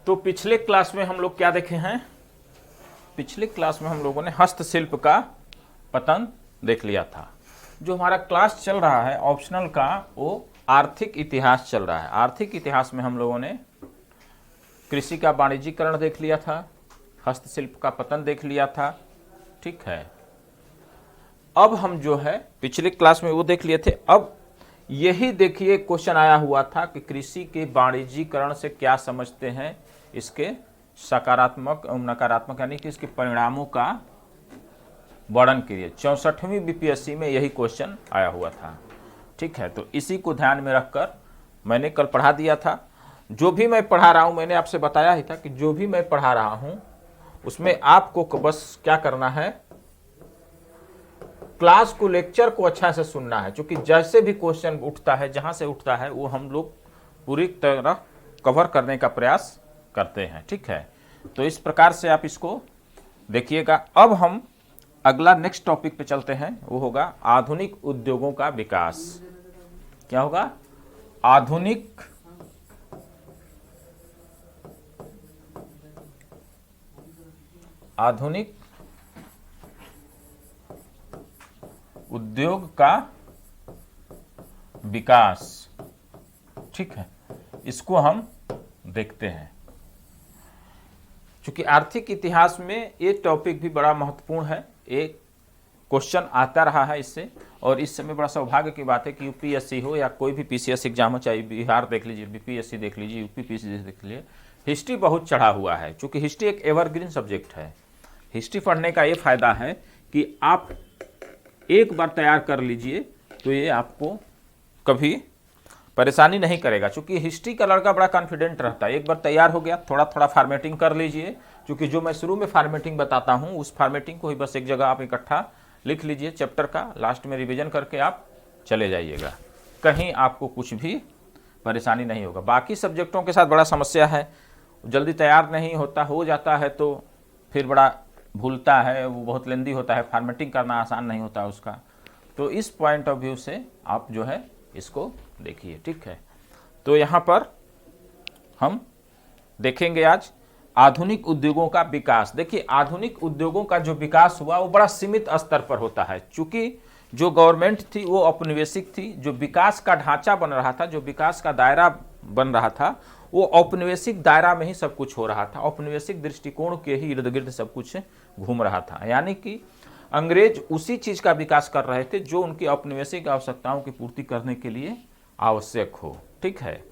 तो पिछले क्लास में हम लोग क्या देखे हैं? पिछले क्लास में हम लोगों ने हस्तशिल्प का पतन देख लिया था। जो हमारा क्लास चल रहा है ऑप्शनल का, वो आर्थिक इतिहास चल रहा है। आर्थिक इतिहास में हम लोगों ने कृषि का वाणिज्यीकरण देख लिया था, हस्तशिल्प का पतन देख लिया था, ठीक है। अब हम जो है पिछले क्लास में वो देख लिए थे। अब यही देखिए क्वेश्चन आया हुआ था कि कृषि के वाणिज्यीकरण से क्या समझते हैं, इसके सकारात्मक और नकारात्मक यानी कि इसके परिणामों का वर्णन करिए। 64वीं बीपीएससी में यही क्वेश्चन आया हुआ था, ठीक है। तो इसी को ध्यान में रखकर मैंने कल पढ़ा दिया था। जो भी मैं पढ़ा रहा हूं, मैंने आपसे बताया ही था कि जो भी मैं पढ़ा रहा हूं उसमें आपको बस क्या करना है, क्लास को, लेक्चर को अच्छा से सुनना है। क्योंकि जैसे भी क्वेश्चन उठता है, जहां से उठता है, वो हम लोग पूरी तरह कवर करने का प्रयास करते हैं, ठीक है। तो इस प्रकार से आप इसको देखिएगा। अब हम अगला नेक्स्ट टॉपिक पे चलते हैं, वो होगा आधुनिक उद्योगों का विकास। क्या होगा? आधुनिक उद्योग का विकास, ठीक है। इसको हम देखते हैं। क्योंकि आर्थिक इतिहास में ये टॉपिक भी बड़ा महत्वपूर्ण है, एक क्वेश्चन आता रहा है इससे। और इस समय बड़ा सौभाग्य की बात है कि यूपीएससी हो या कोई भी पीसीएस एग्जाम हो, चाहे बिहार देख लीजिए, बीपीएससी देख लीजिए, यूपी पीसीएस देख लीजिए, हिस्ट्री बहुत चढ़ा हुआ है। क्योंकि हिस्ट्री एक एवरग्रीन सब्जेक्ट है। हिस्ट्री पढ़ने का ये फायदा है कि आप एक बार तैयार कर लीजिए तो ये आपको कभी परेशानी नहीं करेगा। क्योंकि हिस्ट्री का लड़का बड़ा कॉन्फिडेंट रहता है, एक बार तैयार हो गया, थोड़ा थोड़ा फार्मेटिंग कर लीजिए। क्योंकि जो मैं शुरू में फार्मेटिंग बताता हूँ, उस फार्मेटिंग को ही बस एक जगह आप इकट्ठा लिख लीजिए चैप्टर का, लास्ट में रिवीजन करके आप चले जाइएगा, कहीं आपको कुछ भी परेशानी नहीं होगा। बाकी सब्जेक्टों के साथ बड़ा समस्या है, जल्दी तैयार नहीं होता, हो जाता है तो फिर बड़ा भूलता है, वो बहुत लेंदी होता है, फार्मेटिंग करना आसान नहीं होता उसका। तो इस पॉइंट ऑफ व्यू से आप जो है इसको देखिए, ठीक है। तो यहाँ पर हम देखेंगे आज आधुनिक उद्योगों का विकास। देखिए, आधुनिक उद्योगों का जो विकास हुआ वो बड़ा सीमित स्तर पर होता है। चूंकि जो गवर्नमेंट थी वो औपनिवेशिक थी, जो विकास का ढांचा बन रहा था, जो विकास का दायरा बन रहा था, वो औपनिवेशिक दायरा में ही सब कुछ हो रहा था। औपनिवेशिक दृष्टिकोण के ही इर्द गिर्द सब कुछ घूम रहा था। यानी कि अंग्रेज उसी चीज का विकास कर रहे थे जो उनकी औपनिवेशिक आवश्यकताओं की पूर्ति करने के लिए आवश्यक हो, ठीक है।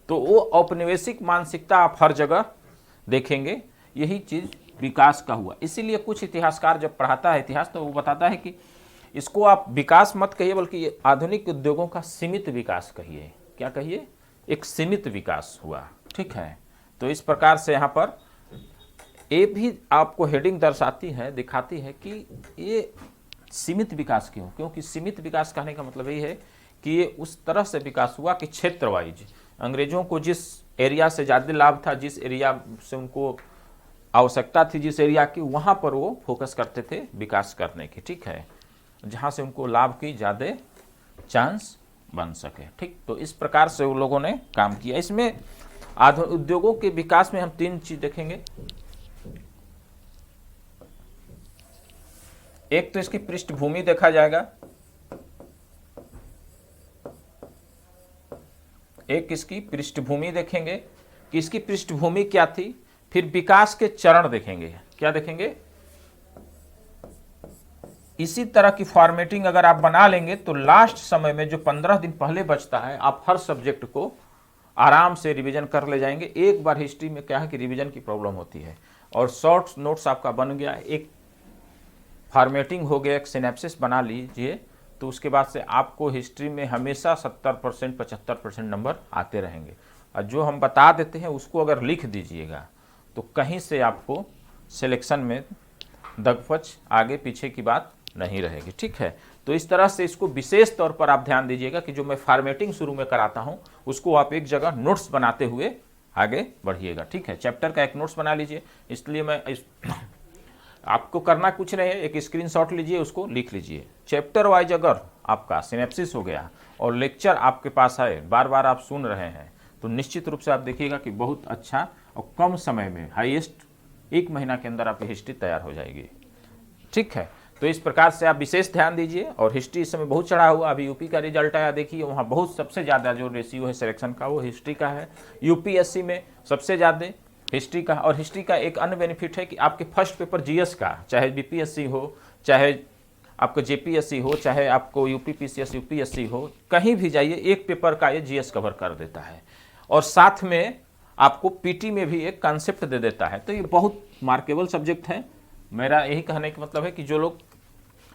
तो वो औपनिवेशिक मानसिकता आप हर जगह देखेंगे, यही चीज विकास का हुआ। इसीलिए कुछ इतिहासकार जब पढ़ाता है इतिहास तो वो बताता है कि इसको आप विकास मत कहिए, बल्कि आधुनिक उद्योगों का सीमित विकास कहिए। क्या कहिए? एक सीमित विकास हुआ, ठीक है। तो इस प्रकार से यहाँ पर ये भी आपको हेडिंग दर्शाती है, दिखाती है कि ये सीमित विकास क्यों। क्योंकि सीमित विकास कहने का मतलब यही है कि ये उस तरह से विकास हुआ कि क्षेत्र वाइज अंग्रेजों को जिस एरिया से ज़्यादा लाभ था, जिस एरिया से उनको आवश्यकता थी, जिस एरिया की, वहाँ पर वो फोकस करते थे विकास करने की, ठीक है, जहाँ से उनको लाभ की ज़्यादा चांस बन सके, ठीक। तो इस प्रकार से उन लोगों ने काम किया। इसमें आधुनिक उद्योगों के विकास में हम तीन चीज देखेंगे। एक तो इसकी पृष्ठभूमि देखा जाएगा, एक इसकी पृष्ठभूमि देखेंगे कि इसकी पृष्ठभूमि क्या थी। फिर विकास के चरण देखेंगे। क्या देखेंगे? इसी तरह की फॉर्मेटिंग अगर आप बना लेंगे तो लास्ट समय में जो 15 दिन पहले बचता है, आप हर सब्जेक्ट को आराम से रिवीजन कर ले जाएंगे। एक बार हिस्ट्री में क्या है कि रिवीजन की प्रॉब्लम होती है, और शॉर्ट नोट्स आपका बन गया, एक फॉर्मेटिंग हो गया, एक सिनेप्सिस बना लीजिए, तो उसके बाद से आपको हिस्ट्री में हमेशा 70% 75% नंबर आते रहेंगे। और जो हम बता देते हैं उसको अगर लिख दीजिएगा तो कहीं से आपको सिलेक्शन में दगफच आगे पीछे की बात नहीं रहेगी, ठीक है। तो इस तरह से इसको विशेष तौर पर आप ध्यान दीजिएगा कि जो मैं फॉर्मेटिंग शुरू में कराता हूं उसको आप एक जगह नोट्स बनाते हुए आगे बढ़िएगा, ठीक है। चैप्टर का एक नोट्स बना लीजिए। इसलिए मैं आपको करना कुछ नहीं है, एक स्क्रीनशॉट लीजिए, उसको लिख लीजिए। चैप्टर वाइज अगर आपका सिनेप्सिस हो गया और लेक्चर आपके पास है, बार बार आप सुन रहे हैं, तो निश्चित रूप से आप देखिएगा कि बहुत अच्छा और कम समय में, हाईएस्ट 1 महीना के अंदर आपकी हिस्ट्री तैयार हो जाएगी। ठीक है, तो इस प्रकार से आप विशेष ध्यान दीजिए। और हिस्ट्री इस समय बहुत चढ़ा हुआ, अभी यूपी का रिजल्ट आया, देखिए वहाँ बहुत सबसे ज़्यादा जो रेशियो है सिलेक्शन का वो हिस्ट्री का है। यूपीएससी में सबसे ज़्यादा हिस्ट्री का। और हिस्ट्री का एक अन्य बेनिफिट है कि आपके फर्स्ट पेपर जीएस का, चाहे बीपीएससी हो, चाहे आपको जेपीएससी हो, चाहे आपको यूपीपीसीएस यूपीएससी हो, कहीं भी जाइए एक पेपर का ये जीएस कवर कर देता है। और साथ में आपको पीटी में भी एक कॉन्सेप्ट दे देता है। तो ये बहुत मार्केबल सब्जेक्ट है। मेरा यही कहने का मतलब है कि जो लोग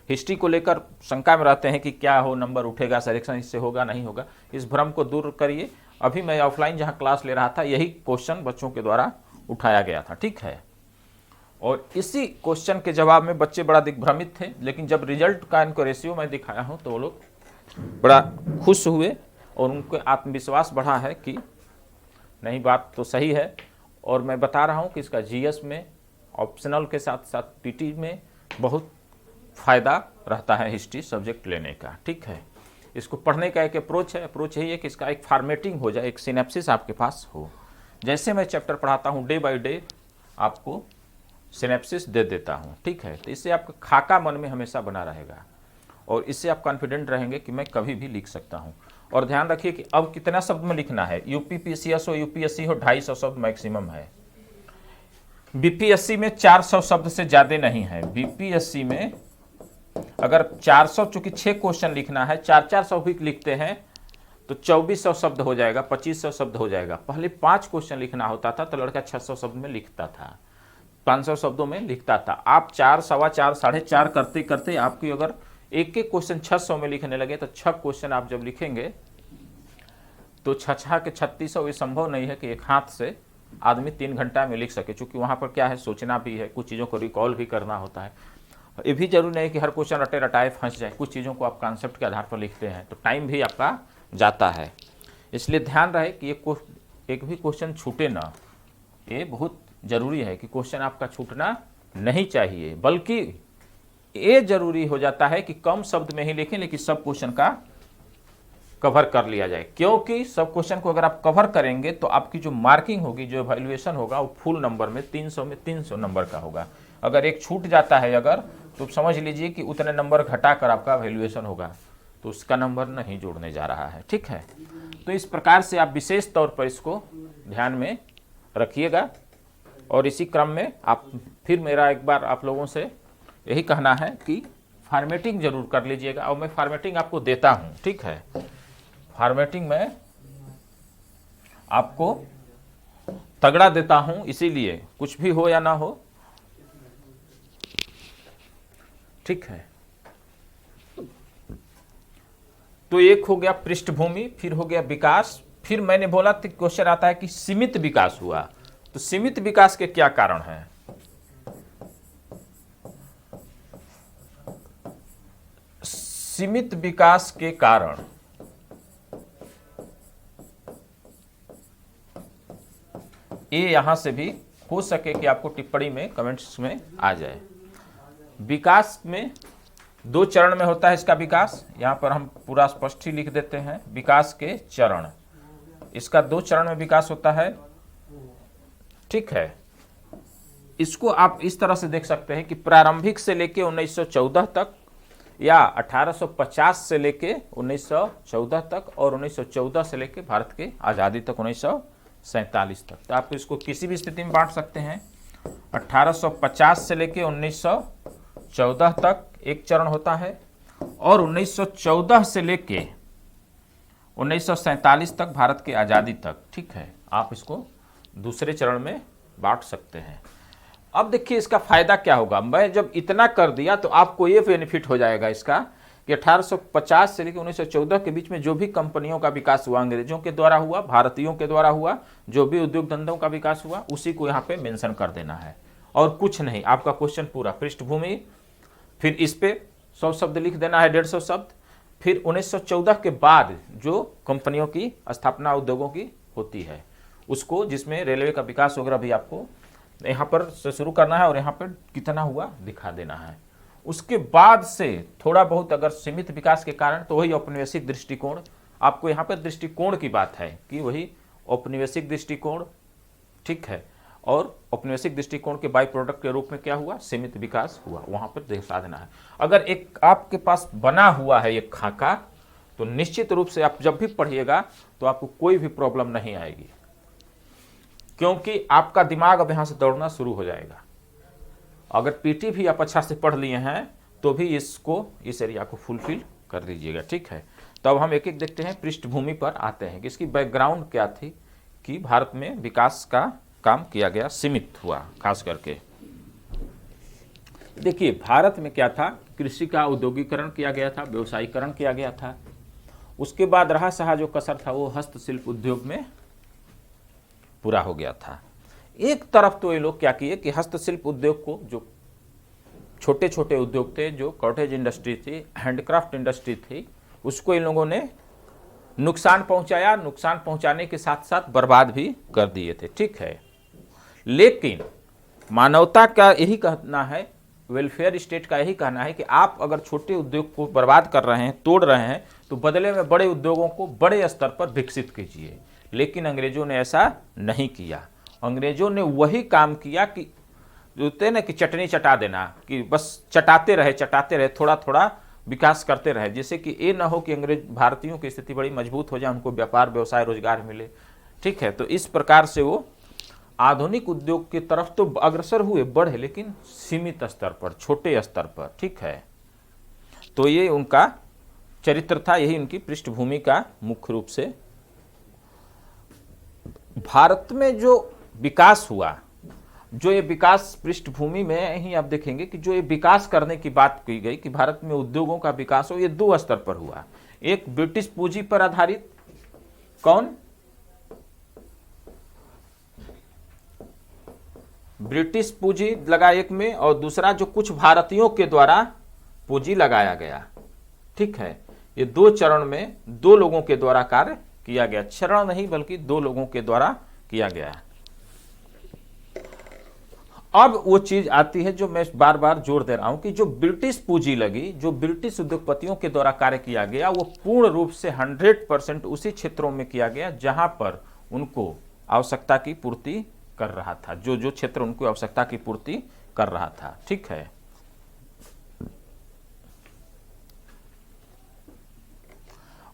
हिस्ट्री को लेकर शंका में रहते हैं कि क्या हो, नंबर उठेगा, सिलेक्शन इससे होगा नहीं होगा, इस भ्रम को दूर करिए। अभी मैं ऑफलाइन जहाँ क्लास ले रहा था यही क्वेश्चन बच्चों के द्वारा उठाया गया था। ठीक है, और इसी क्वेश्चन के जवाब में बच्चे बड़ा दिग्भ्रमित थे, लेकिन जब रिजल्ट का इनको रेशियो मैं दिखाया हूँ तो वो लोग बड़ा खुश हुए और उनको आत्मविश्वास बढ़ा है कि नहीं, बात तो सही है। और मैं बता रहा हूँ कि इसका जीएस में ऑप्शनल के साथ साथ पीटी में बहुत फ़ायदा रहता है हिस्ट्री सब्जेक्ट लेने का। ठीक है, इसको पढ़ने का एक अप्रोच है। अप्रोच यही है कि इसका एक फॉर्मेटिंग हो जाए, एक सिनेप्सिस आपके पास हो। जैसे मैं चैप्टर पढ़ाता हूँ डे बाय डे आपको सिनेप्सिस दे देता हूँ। ठीक है, तो इससे आपका खाका मन में हमेशा बना रहेगा और इससे आप कॉन्फिडेंट रहेंगे कि मैं कभी भी लिख सकता हूँ। और ध्यान रखिए कि अब कितना शब्द में लिखना है। यूपीपीसीएस हो, यूपीएससी हो, 250 शब्द मैक्सिमम है। बीपीएससी में 400 शब्द से ज़्यादा नहीं है। बीपीएससी में अगर 400, चूंकि 6 क्वेश्चन लिखना है, 400 भी लिखते हैं तो 2400 शब्द हो जाएगा, 2500 शब्द हो जाएगा। पहले 5 क्वेश्चन लिखना होता था तो लड़का 600 शब्द में लिखता था, 500 शब्दों में लिखता था। आप 4, सवा 4, 4.5 करते करते आपकी अगर एक एक क्वेश्चन 600 में लिखने लगे तो 6 क्वेश्चन आप जब लिखेंगे तो 6 के 3600। ये संभव नहीं है कि एक हाथ से आदमी 3 घंटा में लिख सके, क्योंकि वहाँ पर क्या है, सोचना भी है, कुछ चीज़ों को रिकॉल भी करना होता है। ये भी जरूरी नहीं कि हर क्वेश्चन रटे रटाए फंस जाए, कुछ चीज़ों को आप कॉन्सेप्ट के आधार पर लिखते हैं तो टाइम भी आपका जाता है। इसलिए ध्यान रहे कि एक भी क्वेश्चन छूटे ना। ये बहुत ज़रूरी है कि क्वेश्चन आपका छूटना नहीं चाहिए, बल्कि ये जरूरी हो जाता है कि कम शब्द में ही लिखें लेकिन सब क्वेश्चन का कवर कर लिया जाए। क्योंकि सब क्वेश्चन को अगर आप कवर करेंगे तो आपकी जो मार्किंग होगी, जो वैल्यूएशन होगा, वो फुल नंबर में 300 में 300 नंबर का होगा। अगर एक छूट जाता है अगर, तो समझ लीजिए कि उतने नंबर घटाकर आपका वैल्यूएशन होगा, तो उसका नंबर नहीं जोड़ने जा रहा है। ठीक है, तो इस प्रकार से आप विशेष तौर पर इसको ध्यान में रखिएगा। और इसी क्रम में आप फिर मेरा एक बार आप लोगों से यही कहना है कि फॉर्मेटिंग जरूर कर लीजिएगा। और मैं फॉर्मेटिंग आपको देता हूँ। ठीक है, फॉर्मेटिंग में आपको तगड़ा देता हूँ, इसीलिए कुछ भी हो या ना हो। ठीक है, तो एक हो गया पृष्ठभूमि, फिर हो गया विकास, फिर मैंने बोला तो क्वेश्चन आता है कि सीमित विकास हुआ। तो सीमित विकास के क्या कारण हैं? सीमित विकास के कारण ये यहां से भी हो सके कि आपको टिप्पणी में, कमेंट्स में आ जाए। विकास में 2 चरण में होता है इसका विकास। यहां पर हम पूरा स्पष्ट ही लिख देते हैं, विकास के चरण। इसका 2 चरण में विकास होता है। ठीक है, इसको आप इस तरह से देख सकते हैं कि प्रारंभिक से लेके 1914 तक, या 1850 से लेके 1914 तक, और 1914 से लेके भारत के आज़ादी तक 1947 तक। तो आप इसको किसी भी स्थिति में बांट सकते हैं। 1850 से लेके 1914 तक एक चरण होता है, और 1914 से लेके 1947 तक भारत की आज़ादी तक। ठीक है, आप इसको दूसरे चरण में बांट सकते हैं। अब देखिए इसका फायदा क्या होगा। मैं जब इतना कर दिया तो आपको ये बेनिफिट हो जाएगा इसका कि 1850 से लेकर 1914 के बीच में जो भी कंपनियों का विकास हुआ, अंग्रेजों के द्वारा हुआ, भारतीयों के द्वारा हुआ, जो भी उद्योग धंधों का विकास हुआ, उसी को यहाँ पे मेंशन कर देना है और कुछ नहीं। आपका क्वेश्चन पूरा पृष्ठभूमि, फिर इस पे 100 शब्द लिख देना है, 150 शब्द। फिर 1914 के बाद जो कंपनियों की स्थापना उद्योगों की होती है उसको, जिसमें रेलवे का विकास वगैरह भी आपको यहाँ पर से शुरू करना है और यहाँ पर कितना हुआ दिखा देना है। उसके बाद से थोड़ा बहुत अगर सीमित विकास के कारण, तो वही औपनिवेशिक दृष्टिकोण, आपको यहाँ पर दृष्टिकोण की बात है कि वही औपनिवेशिक दृष्टिकोण। ठीक है, और औपनिवेशिक दृष्टिकोण के बाई प्रोडक्ट के रूप में क्या हुआ, सीमित विकास हुआ। वहां पर देश साधना है। अगर एक आपके पास बना हुआ है एक खाका, तो निश्चित रूप से आप जब भी पढ़िएगा तो आपको कोई भी प्रॉब्लम नहीं आएगी, क्योंकि आपका दिमाग अब यहां से दौड़ना शुरू हो जाएगा। अगर पीटी भी आप अच्छा से पढ़ लिए हैं तो भी इस एरिया को फुलफिल कर दीजिएगा, ठीक है। तो अब हम एक एक देखते हैं, पृष्ठभूमि पर आते हैं कि इसकी बैकग्राउंड क्या थी कि भारत में विकास का काम किया गया, सीमित हुआ। खास करके देखिए भारत में क्या था, कृषि का औद्योगिकरण किया गया था, व्यवसायीकरण किया गया था। उसके बाद रहा सहा जो कसर था वो हस्तशिल्प उद्योग में पूरा हो गया था। एक तरफ तो ये लोग क्या किए कि हस्तशिल्प उद्योग को, जो छोटे छोटे उद्योग थे, जो कॉटेज इंडस्ट्री थी, हैंडक्राफ्ट इंडस्ट्री थी, उसको इन लोगों ने नुकसान पहुंचाया। नुकसान पहुंचाने के साथ साथ बर्बाद भी कर दिए थे, ठीक है। लेकिन मानवता का यही कहना है, वेलफेयर स्टेट का यही कहना है कि आप अगर छोटे उद्योग को बर्बाद कर रहे हैं, तोड़ रहे हैं, तो बदले में बड़े उद्योगों को बड़े स्तर पर विकसित कीजिए। लेकिन अंग्रेजों ने ऐसा नहीं किया। अंग्रेजों ने वही काम किया कि होते ना कि चटनी चटा देना, कि बस चटाते रहे, थोड़ा थोड़ा विकास करते रहे, जिससे कि ये ना हो कि अंग्रेज भारतीयों की स्थिति बड़ी मजबूत हो जाए, उनको व्यापार व्यवसाय रोजगार मिले, ठीक है। तो इस प्रकार से वो आधुनिक उद्योग की तरफ तो अग्रसर हुए, बढ़े, लेकिन सीमित स्तर पर, छोटे स्तर पर, ठीक है। तो ये उनका चरित्र था, यही उनकी पृष्ठभूमि का मुख्य रूप से। भारत में जो विकास हुआ, जो ये विकास पृष्ठभूमि में ही आप देखेंगे कि जो ये विकास करने की बात की गई कि भारत में उद्योगों का विकास हो, ये दो स्तर पर हुआ। एक ब्रिटिश पूंजी पर आधारित, कौन, ब्रिटिश पूंजी लगा एक में, और दूसरा जो कुछ भारतीयों के द्वारा पूंजी लगाया गया, ठीक है। ये दो चरण में दो लोगों के द्वारा कार्य किया गया, चरण नहीं बल्कि दो लोगों के द्वारा किया गया। अब वो चीज आती है जो मैं बार बार जोर दे रहा हूं कि जो ब्रिटिश पूंजी लगी, जो ब्रिटिश उद्योगपतियों के द्वारा कार्य किया गया, वो पूर्ण रूप से 100% उसी क्षेत्रों में किया गया जहां पर उनको आवश्यकता की पूर्ति कर रहा था, जो क्षेत्र उनको आवश्यकता की पूर्ति कर रहा था, ठीक है।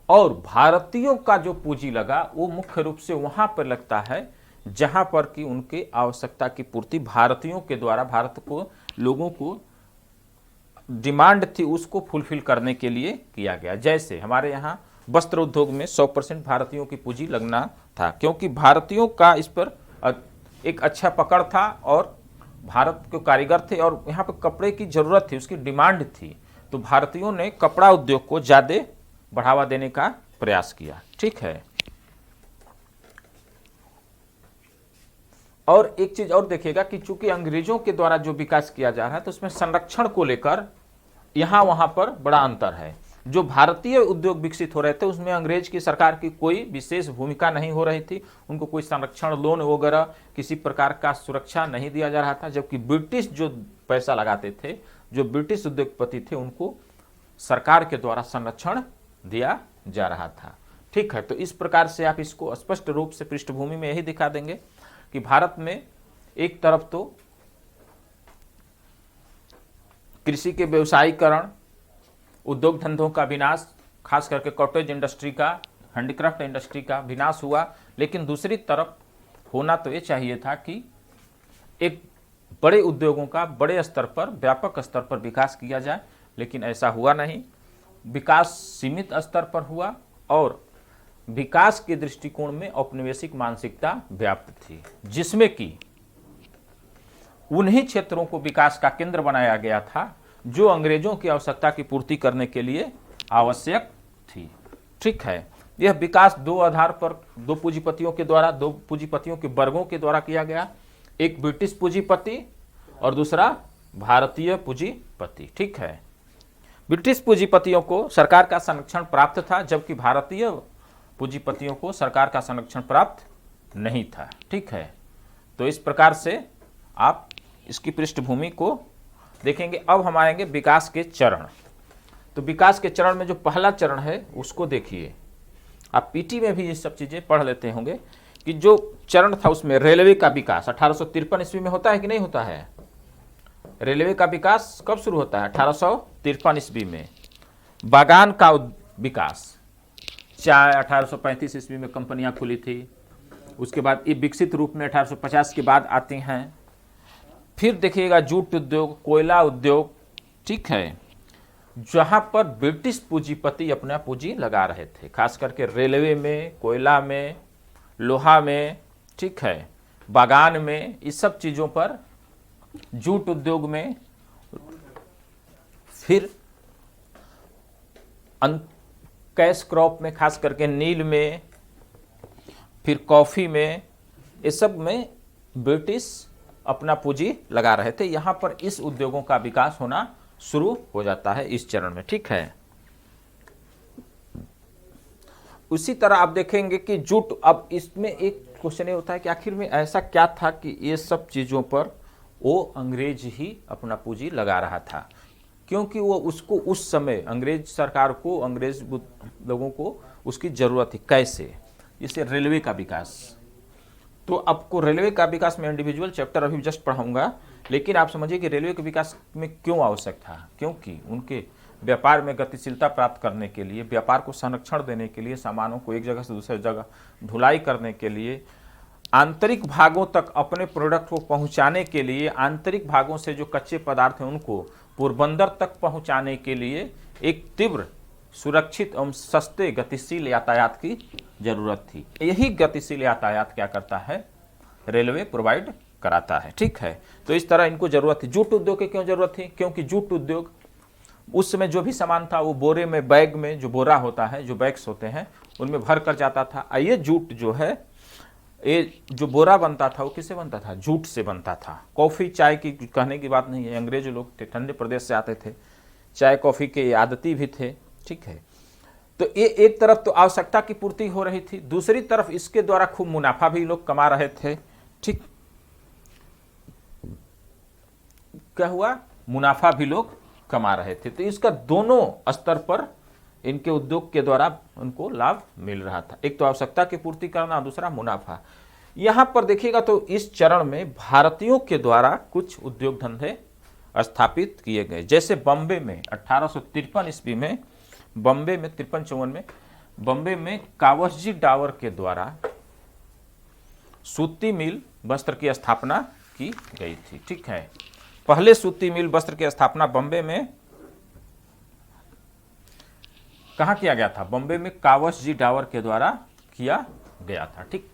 और भारतीयों का जो पूंजी लगा वो मुख्य रूप से वहां पर लगता है जहां पर कि उनके आवश्यकता की पूर्ति भारतीयों के द्वारा, भारत को, लोगों को डिमांड थी उसको फुलफिल करने के लिए किया गया। जैसे हमारे यहाँ वस्त्र उद्योग में 100% भारतीयों की पूंजी लगना था, क्योंकि भारतीयों का इस पर एक अच्छा पकड़ था और भारत के कारीगर थे और यहाँ पर कपड़े की जरूरत थी, उसकी डिमांड थी। तो भारतीयों ने कपड़ा उद्योग को ज्यादा बढ़ावा देने का प्रयास किया, ठीक है। और एक चीज और देखिएगा कि चूंकि अंग्रेजों के द्वारा जो विकास किया जा रहा है तो उसमें संरक्षण को लेकर यहां वहां पर बड़ा अंतर है। जो भारतीय उद्योग विकसित हो रहे थे उसमें अंग्रेज की सरकार की कोई विशेष भूमिका नहीं हो रही थी, उनको कोई संरक्षण, लोन वगैरह किसी प्रकार का सुरक्षा नहीं दिया जा रहा था। जबकि ब्रिटिश जो पैसा लगाते थे, जो ब्रिटिश उद्योगपति थे, उनको सरकार के द्वारा संरक्षण दिया जा रहा था, ठीक है। तो इस प्रकार से आप इसको स्पष्ट रूप से पृष्ठभूमि में यही दिखा देंगे कि भारत में एक तरफ तो कृषि के व्यवसायीकरण, उद्योग धंधों का विनाश, खास करके कॉटेज इंडस्ट्री का, हैंडीक्राफ्ट इंडस्ट्री का विनाश हुआ, लेकिन दूसरी तरफ होना तो ये चाहिए था कि एक बड़े उद्योगों का बड़े स्तर पर, व्यापक स्तर पर विकास किया जाए, लेकिन ऐसा हुआ नहीं। विकास सीमित स्तर पर हुआ और विकास के दृष्टिकोण में औपनिवेशिक मानसिकता व्याप्त थी, जिसमें कि उन्हीं क्षेत्रों को विकास का केंद्र बनाया गया था जो अंग्रेजों की आवश्यकता की पूर्ति करने के लिए आवश्यक थी, ठीक है। यह विकास दो आधार पर, दो पूंजीपतियों के द्वारा, दो पूंजीपतियों के वर्गों के द्वारा किया गया, एक ब्रिटिश पूंजीपति और दूसरा भारतीय पूंजीपति, ठीक है। ब्रिटिश पूंजीपतियों को सरकार का संरक्षण प्राप्त था, जबकि भारतीय पूंजीपतियों को सरकार का संरक्षण प्राप्त नहीं था, ठीक है। तो इस प्रकार से आप इसकी पृष्ठभूमि को देखेंगे। अब हम आएंगे विकास के चरण। तो विकास के चरण में जो पहला चरण है उसको देखिए, आप पीटी में भी ये सब चीजें पढ़ लेते होंगे कि जो चरण था उसमें रेलवे का विकास 1853 ईस्वी में होता है कि नहीं होता है। रेलवे का विकास कब शुरू होता है? 1853 ईस्वी में। बागान का विकास, चाय 1835 ईस्वी में कंपनियां खुली थी। उसके बाद ये विकसित रूप में 1850 के बाद आती हैं। फिर देखिएगा जूट उद्योग, कोयला उद्योग, ठीक है, जहां पर ब्रिटिश पूंजीपति अपना पूंजी लगा रहे थे, खास करके रेलवे में, कोयला में, लोहा में, ठीक है, बागान में, इस सब चीजों पर, जूट उद्योग में, फिर कैश क्रॉप में, खास करके नील में, फिर कॉफी में, ये सब में ब्रिटिश अपना पूंजी लगा रहे थे। यहां पर इस उद्योगों का विकास होना शुरू हो जाता है इस चरण में, ठीक है। उसी तरह आप देखेंगे कि जूट, अब इसमें एक क्वेश्चन ये होता है कि आखिर में ऐसा क्या था कि ये सब चीजों पर वो अंग्रेज ही अपना पूंजी लगा रहा था, क्योंकि वो उसको उस समय अंग्रेज सरकार को, अंग्रेज लोगों को उसकी जरूरत थी। कैसे? जैसे रेलवे का विकास, तो आपको रेलवे का विकास में इंडिविजुअल चैप्टर अभी जस्ट पढ़ाऊंगा, लेकिन आप समझिए कि रेलवे के विकास में क्यों आवश्यक था। क्योंकि उनके व्यापार में गतिशीलता प्राप्त करने के लिए, व्यापार को संरक्षण देने के लिए, सामानों को एक जगह से दूसरी जगह ढुलाई करने के लिए, आंतरिक भागों तक अपने प्रोडक्ट को पहुंचाने के लिए, आंतरिक भागों से जो कच्चे पदार्थ हैं उनको पोरबंदर तक पहुंचाने के लिए एक तीव्र, सुरक्षित एवं सस्ते गतिशील यातायात की जरूरत थी। यही गतिशील यातायात क्या करता है? रेलवे प्रोवाइड कराता है, ठीक है। तो इस तरह इनको जरूरत थी। जूट उद्योग की क्यों जरूरत थी? क्योंकि जूट उद्योग उस समय जो भी सामान था वो बोरे में, बैग में, जो बोरा होता है, जो बैग्स होते हैं, उनमें भर कर जाता था। ये जूट जो है, ये जो बोरा बनता था वो किससे बनता था? जूट से बनता था। कॉफी चाय की कहने की बात नहीं है, अंग्रेज लोग थे, ठंडे प्रदेश से आते थे, चाय कॉफी के आदती भी थे, ठीक है। तो ये एक तरफ तो आवश्यकता की पूर्ति हो रही थी, दूसरी तरफ इसके द्वारा खूब मुनाफा भी लोग कमा रहे थे, ठीक। क्या हुआ? मुनाफा भी लोग कमा रहे थे। तो इसका दोनों स्तर पर इनके उद्योग के द्वारा उनको लाभ मिल रहा था। एक तो आवश्यकता की पूर्ति करना, दूसरा मुनाफा। यहां पर देखिएगा तो इस चरण में भारतीयों के द्वारा कुछ उद्योग धंधे स्थापित किए गए। जैसे बम्बे में 1853 ईस्वी में, बम्बे में 53-54 में बम्बे में कावसजी डावर के द्वारा सूती मिल वस्त्र की स्थापना की गई थी, ठीक है। पहले सूती मिल वस्त्र की स्थापना बम्बे में कहां किया गया था? बम्बे में कावसजी डावर के द्वारा किया गया था, ठीक।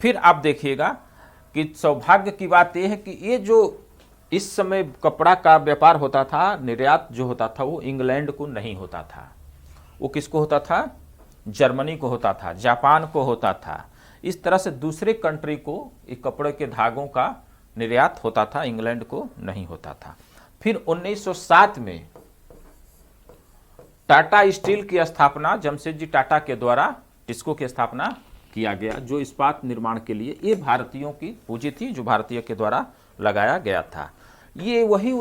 फिर आप देखिएगा कि सौभाग्य की बात यह है कि ये जो इस समय कपड़ा का व्यापार होता था, निर्यात जो होता था, वो इंग्लैंड को नहीं होता था। वो किसको होता था? जर्मनी को होता था, जापान को होता था। इस तरह से दूसरे कंट्री को इस कपड़े के धागों का निर्यात होता था, इंग्लैंड को नहीं होता था। फिर 1907 में टाटा स्टील की स्थापना जमशेदजी टाटा के द्वारा टिस्को की स्थापना किया गया, जो इस्पात निर्माण के लिए, ये भारतीयों की पूंजी थी जो भारतीय के द्वारा लगाया गया था। ये वही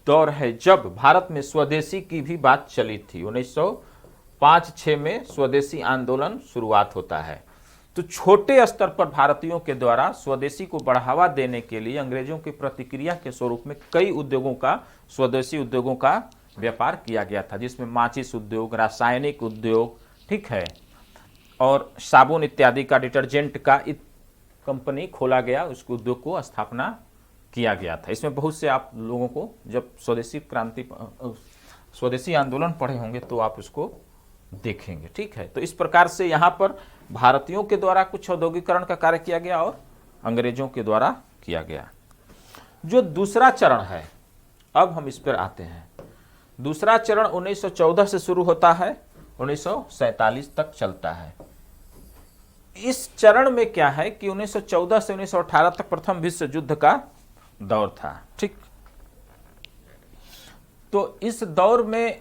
दौर है जब भारत में स्वदेशी की भी बात चली थी। 1905-06 में स्वदेशी आंदोलन शुरुआत होता है। तो छोटे स्तर पर भारतीयों के द्वारा स्वदेशी को बढ़ावा देने के लिए अंग्रेजों की प्रतिक्रिया के स्वरूप में कई उद्योगों का, स्वदेशी उद्योगों का व्यापार किया गया था, जिसमें माचिस उद्योग, रासायनिक उद्योग, ठीक है, और साबुन इत्यादि का, डिटर्जेंट का कंपनी खोला गया, उसको उद्योग को स्थापना किया गया था। इसमें बहुत से आप लोगों को जब स्वदेशी क्रांति, स्वदेशी आंदोलन पढ़े होंगे तो आप उसको देखेंगे, ठीक है। तो इस प्रकार से यहाँ पर भारतीयों के द्वारा कुछ औद्योगिकरण का कार्य किया गया और अंग्रेजों के द्वारा किया गया। जो दूसरा चरण है, अब हम इस पर आते हैं। दूसरा चरण 1914 से शुरू होता है, 1947 तक चलता है। इस चरण में क्या है कि 1914 से 1918 तक प्रथम विश्व युद्ध का दौर था, ठीक। तो इस दौर में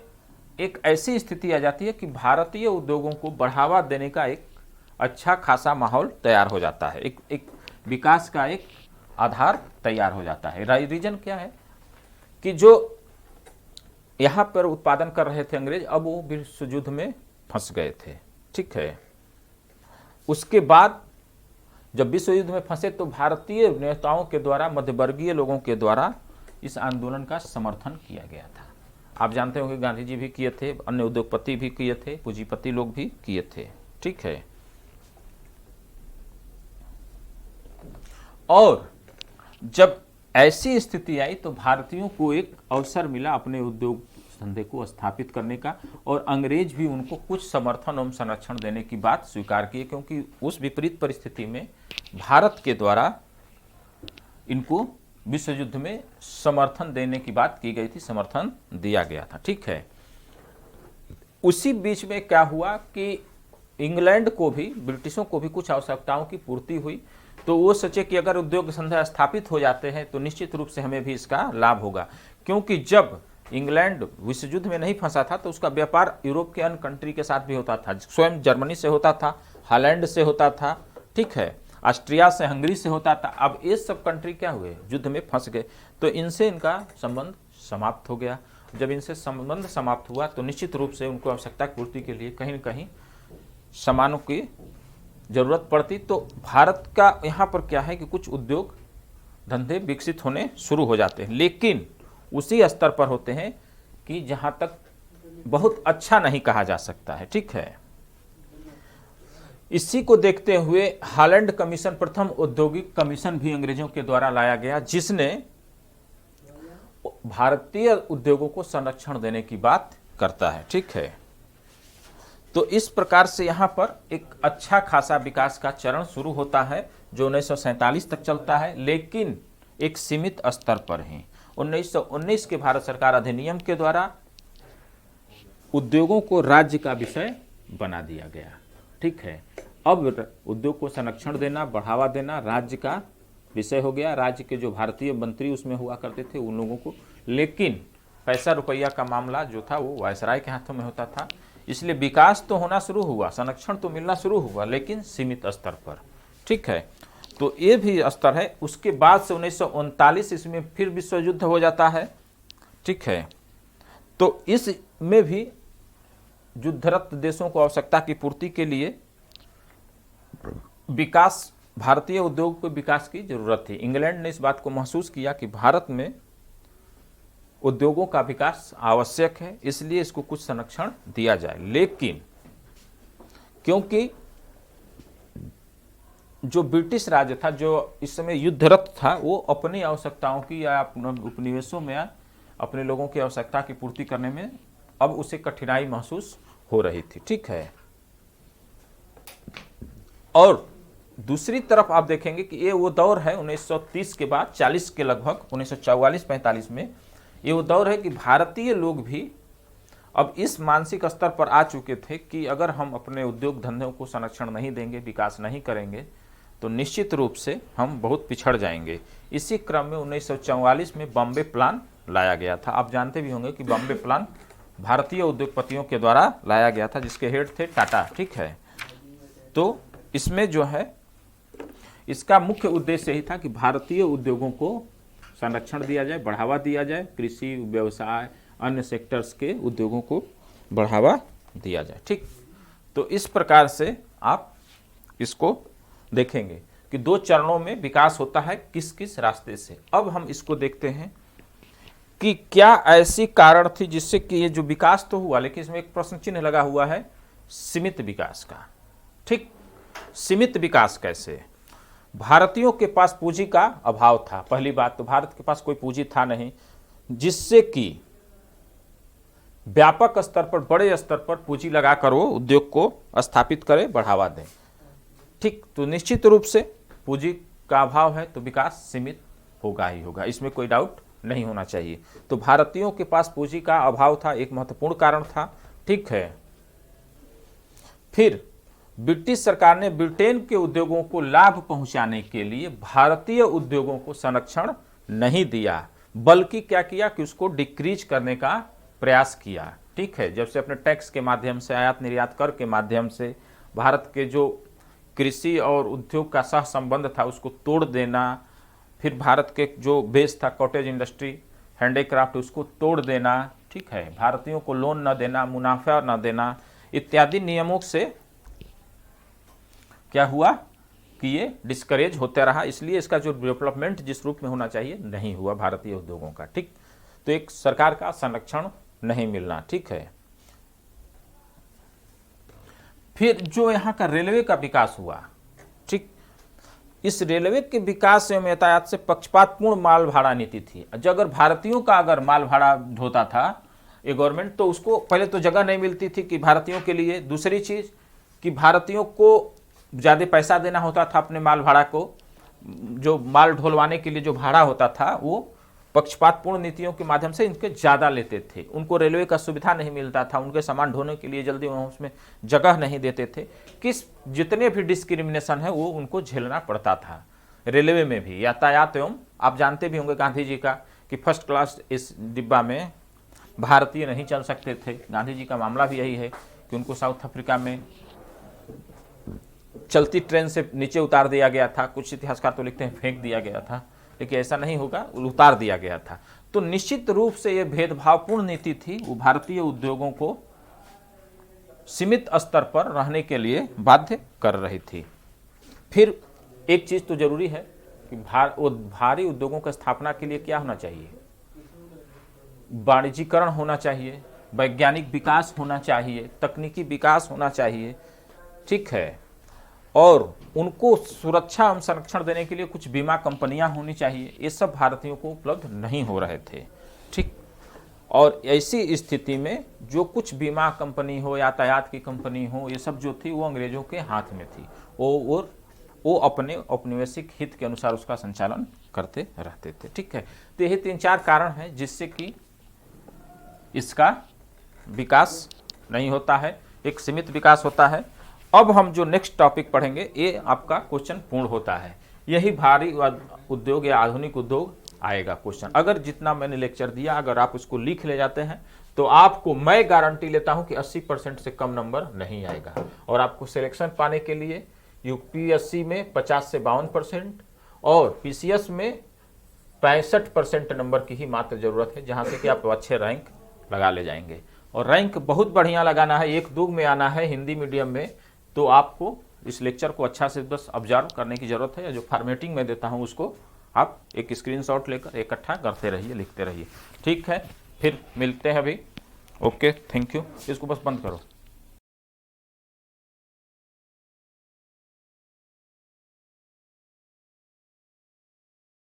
एक ऐसी स्थिति आ जाती है कि भारतीय उद्योगों को बढ़ावा देने का एक अच्छा खासा माहौल तैयार हो जाता है, एक विकास का एक आधार तैयार हो जाता है। रीजन क्या है कि जो यहाँ पर उत्पादन कर रहे थे अंग्रेज, अब वो विश्व युद्ध में फंस गए थे, ठीक है। उसके बाद जब विश्व युद्ध में फंसे तो भारतीय नेताओं के द्वारा, मध्यवर्गीय लोगों के द्वारा इस आंदोलन का समर्थन किया गया था। आप जानते होंगे गांधी जी भी किए थे, अन्य उद्योगपति भी किए थे, पूंजीपति लोग भी किए थे। ठीक है। और जब ऐसी स्थिति आई तो भारतीयों को एक अवसर मिला अपने उद्योग धंधे को स्थापित करने का, और अंग्रेज भी उनको कुछ समर्थन एवं संरक्षण देने की बात स्वीकार की, क्योंकि उस विपरीत परिस्थिति में भारत के द्वारा इनको विश्व युद्ध में समर्थन देने की बात की गई थी, समर्थन दिया गया था। ठीक है। उसी बीच में क्या हुआ कि इंग्लैंड को भी, ब्रिटिशों को भी कुछ आवश्यकताओं की पूर्ति हुई, तो वो सोचे कि अगर उद्योग धंधा स्थापित हो जाते हैं तो निश्चित रूप से हमें भी इसका लाभ होगा, क्योंकि जब इंग्लैंड विश्व युद्ध में नहीं फंसा था तो उसका व्यापार यूरोप के अन्य कंट्री के साथ भी होता था, स्वयं जर्मनी से होता था, हॉलैंड से होता था, ठीक है, ऑस्ट्रिया से, हंगरी से होता था। अब ये सब कंट्री क्या हुए, युद्ध में फंस गए, तो इनसे इनका संबंध समाप्त हो गया। जब इनसे संबंध समाप्त हुआ तो निश्चित रूप से उनको आवश्यकता की पूर्ति के लिए कहीं न कहीं सामानों की जरूरत पड़ती। तो भारत का यहाँ पर क्या है कि कुछ उद्योग धंधे विकसित होने शुरू हो जाते हैं, लेकिन उसी स्तर पर होते हैं कि जहाँ तक बहुत अच्छा नहीं कहा जा सकता है। ठीक है। इसी को देखते हुए हॉलैंड कमीशन, प्रथम औद्योगिक कमीशन भी अंग्रेजों के द्वारा लाया गया, जिसने भारतीय उद्योगों को संरक्षण देने की बात करता है। ठीक है। तो इस प्रकार से यहाँ पर एक अच्छा खासा विकास का चरण शुरू होता है जो 1947 तक चलता है, लेकिन एक सीमित स्तर पर ही। 1919 के भारत सरकार अधिनियम के द्वारा उद्योगों को राज्य का विषय बना दिया गया। ठीक है। अब उद्योग को संरक्षण देना, बढ़ावा देना राज्य का विषय हो गया। राज्य के जो भारतीय मंत्री उसमें हुआ करते थे उन लोगों को, लेकिन पैसा रुपया का मामला जो था वो वायसराय के हाथों में होता था। इसलिए विकास तो होना शुरू हुआ, संरक्षण तो मिलना शुरू हुआ, लेकिन सीमित स्तर पर। ठीक है। तो ये भी स्तर है। उसके बाद से 1939 इसमें फिर विश्व युद्ध हो जाता है। ठीक है। तो इसमें भी युद्धरत देशों को आवश्यकता की पूर्ति के लिए विकास, भारतीय उद्योग को विकास की जरूरत थी। इंग्लैंड ने इस बात को महसूस किया कि भारत में उद्योगों का विकास आवश्यक है, इसलिए इसको कुछ संरक्षण दिया जाए। लेकिन क्योंकि जो ब्रिटिश राज्य था, जो इस समय युद्धरत था, वो अपनी आवश्यकताओं की या उपनिवेशों में अपने लोगों की आवश्यकता की पूर्ति करने में अब उसे कठिनाई महसूस हो रही थी। ठीक है। और दूसरी तरफ आप देखेंगे कि ये वो दौर है 1930 के बाद, 40 के लगभग, 1944-45 में ये वो दौर है कि भारतीय लोग भी अब इस मानसिक स्तर पर आ चुके थे कि अगर हम अपने उद्योग धंधों को संरक्षण नहीं देंगे, विकास नहीं करेंगे, तो निश्चित रूप से हम बहुत पिछड़ जाएंगे। इसी क्रम में 1944 में बॉम्बे प्लान लाया गया था। आप जानते भी होंगे कि बॉम्बे प्लान भारतीय उद्योगपतियों के द्वारा लाया गया था, जिसके हेड थे टाटा। ठीक है। तो इसमें जो है, इसका मुख्य उद्देश्य यही था कि भारतीय उद्योगों को संरक्षण दिया जाए, बढ़ावा दिया जाए, कृषि, व्यवसाय, अन्य सेक्टर्स के उद्योगों को बढ़ावा दिया जाए। ठीक। तो इस प्रकार से आप इसको देखेंगे कि दो चरणों में विकास होता है, किस किस रास्ते से। अब हम इसको देखते हैं कि क्या ऐसी कारण थी जिससे कि ये जो विकास तो हुआ, लेकिन इसमें एक प्रश्न चिन्ह लगा हुआ है सीमित विकास का। ठीक। सीमित विकास कैसे? भारतीयों के पास पूंजी का अभाव था। पहली बात तो भारत के पास कोई पूंजी था नहीं जिससे कि व्यापक स्तर पर, बड़े स्तर पर पूंजी लगाकर वो उद्योग को स्थापित करे, बढ़ावा दे। ठीक। तो निश्चित रूप से पूंजी का अभाव है तो विकास सीमित होगा ही होगा, इसमें कोई डाउट नहीं होना चाहिए। तो भारतीयों के पास पूंजी का अभाव था, एक महत्वपूर्ण कारण था। ठीक है। फिर ब्रिटिश सरकार ने ब्रिटेन के उद्योगों को लाभ पहुंचाने के लिए भारतीय उद्योगों को संरक्षण नहीं दिया, बल्कि क्या किया कि उसको डिक्रीज करने का प्रयास किया। ठीक है। जब से अपने टैक्स के माध्यम से, आयात निर्यात कर के माध्यम से भारत के जो कृषि और उद्योग का सह संबंध था उसको तोड़ देना, फिर भारत के जो बेस था कॉटेज इंडस्ट्री, हैंडीक्राफ्ट, उसको तोड़ देना। ठीक है। भारतीयों को लोन न देना, मुनाफा न देना, इत्यादि नियमों से क्या हुआ कि ये डिस्करेज होता रहा, इसलिए इसका जो डेवलपमेंट जिस रूप में होना चाहिए नहीं हुआ भारतीय उद्योगों का। ठीक, तो एक सरकार का संरक्षण नहीं मिलना। ठीक है, फिर जो यहाँ का रेलवे का विकास हुआ, ठीक, इस रेलवे के विकास एवं यातायात से पक्षपातपूर्ण माल भाड़ा नीति थी। जो अगर भारतीयों का अगर माल भाड़ा ढोता था ये गवर्नमेंट, तो उसको पहले तो जगह नहीं मिलती थी कि भारतीयों के लिए, दूसरी चीज़ कि भारतीयों को ज़्यादा पैसा देना होता था अपने माल भाड़ा को, जो माल ढोलवाने के लिए जो भाड़ा होता था वो पक्षपातपूर्ण नीतियों के माध्यम से इनके ज़्यादा लेते थे। उनको रेलवे का सुविधा नहीं मिलता था, उनके सामान ढोने के लिए जल्दी उसमें जगह नहीं देते थे। किस जितने भी डिस्क्रिमिनेशन है वो उनको झेलना पड़ता था। रेलवे में भी यातायात एवं आप जानते भी होंगे गांधी जी का कि फर्स्ट क्लास इस डिब्बा में भारतीय नहीं चल सकते थे। गांधी जी का मामला भी यही है कि उनको साउथ अफ्रीका में चलती ट्रेन से नीचे उतार दिया गया था, कुछ इतिहासकार तो लिखते हैं फेंक दिया गया था, लेकिन ऐसा नहीं होगा, उतार दिया गया था। तो निश्चित रूप से यह भेदभावपूर्ण नीति थी, वो भारतीय उद्योगों को सीमित स्तर पर रहने के लिए बाध्य कर रही थी। फिर एक चीज तो जरूरी है कि भारी उद्योगों की स्थापना के लिए क्या होना चाहिए, वाणिज्यीकरण होना चाहिए, वैज्ञानिक विकास होना चाहिए, तकनीकी विकास होना चाहिए। ठीक है, और उनको सुरक्षा एवं संरक्षण देने के लिए कुछ बीमा कंपनियां होनी चाहिए। ये सब भारतीयों को उपलब्ध नहीं हो रहे थे। ठीक, और ऐसी स्थिति में जो कुछ बीमा कंपनी हो, यातायात की कंपनी हो, ये सब जो थी वो अंग्रेजों के हाथ में थी। वो अपने औपनिवेशिक हित के अनुसार उसका संचालन करते रहते थे। ठीक है, तो यही 3-4 कारण हैं जिससे कि इसका विकास नहीं होता है, एक सीमित विकास होता है। अब हम जो नेक्स्ट टॉपिक पढ़ेंगे ये आपका क्वेश्चन पूर्ण होता है, यही भारी उद्योग या आधुनिक उद्योग आएगा क्वेश्चन। अगर जितना मैंने लेक्चर दिया अगर आप उसको लिख ले जाते हैं तो आपको मैं गारंटी लेता हूं कि 80% से कम नंबर नहीं आएगा। और आपको सिलेक्शन पाने के लिए यूपीएससी में 50 से 52% और पीसीएस में 65% नंबर की ही मात्र जरूरत है, जहां से कि आप अच्छे रैंक लगा ले जाएंगे। और रैंक बहुत बढ़िया लगाना है, 1-2 में आना है हिंदी मीडियम में, तो आपको इस लेक्चर को अच्छा से बस ऑब्जर्व करने की जरूरत है। जो फॉर्मेटिंग में देता हूं उसको आप एक स्क्रीनशॉट लेकर इकट्ठा करते रहिए, लिखते रहिए। ठीक है, फिर मिलते हैं अभी। Okay, thank you. इसको बस बंद करो।